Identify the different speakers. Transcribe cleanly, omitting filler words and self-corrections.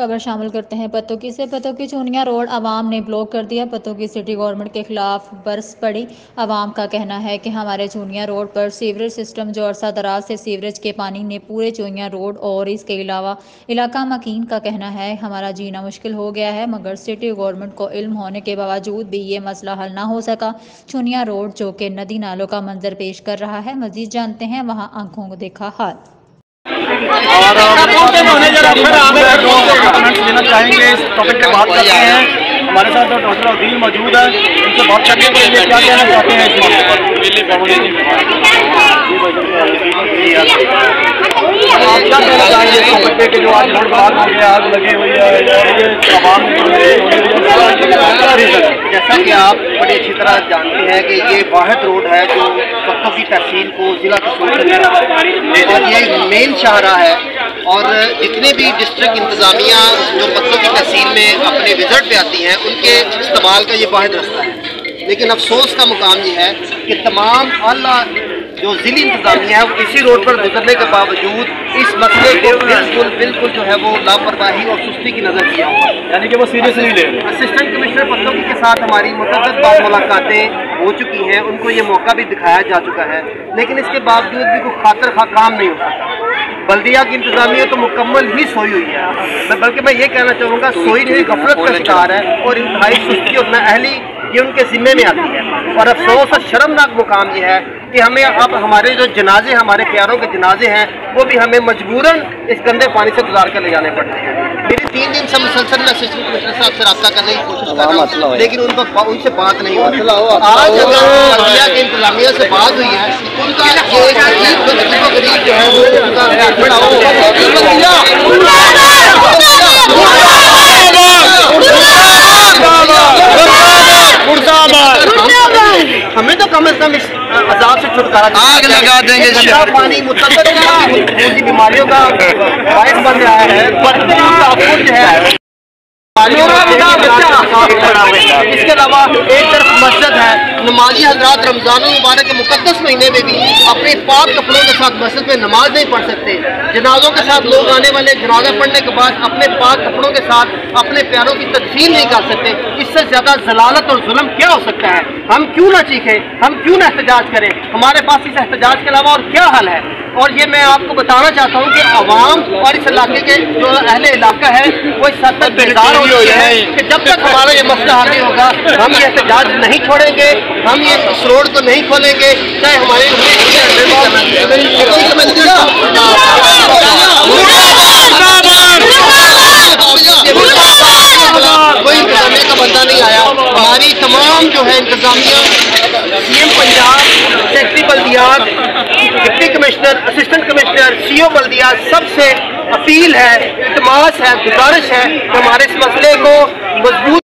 Speaker 1: खबर शामिल करते हैं पतोकी से। पतोकी चूनिया रोड आवाम ने ब्लॉक कर दिया। पतोकी सिटी गवर्नमेंट के खिलाफ बरस पड़ी। आवाम का कहना है कि हमारे चूनिया रोड पर सीवरेज सिस्टम जो अरसा दराज से सीवरेज के पानी ने पूरे चूनिया रोड और इसके अलावा इलाका मकीन का कहना है हमारा जीना मुश्किल हो गया है, मगर सिटी गवर्नमेंट को इल्म होने के बावजूद भी ये मसला हल ना हो सका। चूनिया रोड जो कि नदी नालों का मंजर पेश कर रहा है, मजीद जानते हैं वहाँ आंखों को देखा हाल।
Speaker 2: और कमेंट्स लेना चाहेंगे इस टॉपिक पे बात करते हैं। हमारे साथ जो डॉक्टर अदील मौजूद है, उनसे बात करने के लिए क्या कहना चाहते हैं इस मौके पर? आप क्या कहना चाहेंगे इस टॉपिक पे कि जो आज रोड ब्लॉक हो गया, आग लगी हुई है, आवाम
Speaker 3: जैसा कि आप बड़ी अच्छी तरह जानते हैं कि ये वाहिद रोड है जो पतोकी तहसील को जिला कसूर और ये मेन शाहरा है। और जितने भी डिस्ट्रिक्ट इंतज़ामिया जो पतोकी तहसील में अपने विजिट पे आती हैं, उनके इस्तेमाल का ये वाहिद रास्ता है। लेकिन अफसोस का मुकाम ये है कि तमाम आला जो ज़िली इंतज़ामिया है इसी रोड पर गुजरने के बावजूद इस मसले को बिल्कुल जो है वो लापरवाही और सुस्ती की नज़र किया हुआ,
Speaker 2: यानी कि वो सीरियस नहीं ले रहे।
Speaker 3: असिस्टेंट कमिश्नर पतोकी के साथ हमारी मुतअद्दिद बार मुलाकातें हो चुकी हैं, उनको ये मौका भी दिखाया जा चुका है, लेकिन इसके बावजूद भी कोई खातिर खा काम नहीं हो सकता। बल्दिया की इंतज़ामिया तो मुकम्मल ही सोई हुई है, बल्कि मैं ये कहना चाहूँगा सोई नहीं, गफलत का शिकार है और इंतहाई सुस्ती और नाअहली ये उनके ज़िम्मे में आती है। और अफसोस और शर्मनाक मुकाम ये है कि हमें अब हमारे जो जनाजे हमारे प्यारों के जनाजे हैं वो भी हमें मजबूरन इस गंदे पानी से गुजार कर ले जाने पड़ते हैं। मेरी 3 दिन से मुसलसल मैं असिस्टेंट कमिश्नर साहब से रब्ता करने की कोशिश कर रहा हूँ, लेकिन उनसे बात नहीं हुई। आज अगर बल्दिया के इंतजामिया से बात हुई है, उनका गरीब जो है वो हमें तो कम से कम इस अजाब से छुटकारा आग लगा देंगे। गंदा पानी मुतअद्दिद बीमारियों का बायस बन रहा है। जो है इसके अलावा एक तरफ मस्जिद है, नमाजी हजरात रमजान मुबारक के मुकद्दस महीने में भी अपने पाक कपड़ों के साथ मस्जिद में नमाज नहीं पढ़ सकते। जनाजों के साथ लोग आने वाले जनाजा पढ़ने के बाद अपने पाक कपड़ों के साथ अपने प्यारों की तदफीन नहीं कर सकते। इससे ज्यादा जलालत और जुल्म क्या हो सकता है? हम क्यों ना चीखें, हम क्यों ना एहतजाज करें? हमारे पास इस एहतजाज के अलावा और क्या हल है? और ये मैं आपको बताना चाहता हूँ कि आवाम और इस इलाके के जो अहले इलाका है वो इस हद तक बेजार हो गए हैं कि जब तक हमारा ये मसला हल नहीं होगा हम ये एहतजाज नहीं छोड़ेंगे, हम ये इस रोड को नहीं खोलेंगे, चाहे हमारे कोई इंतजामिया का बंदा नहीं आया। हमारी तमाम जो है इंतजामिया, CM पंजाब, सेक्रेटरी बल्दियात, deputy commissioner, assistant commissioner, CO बल्दिया, सबसे अपील है, इल्तमास है, गुजारिश है कि हमारे इस मसले को मजबूत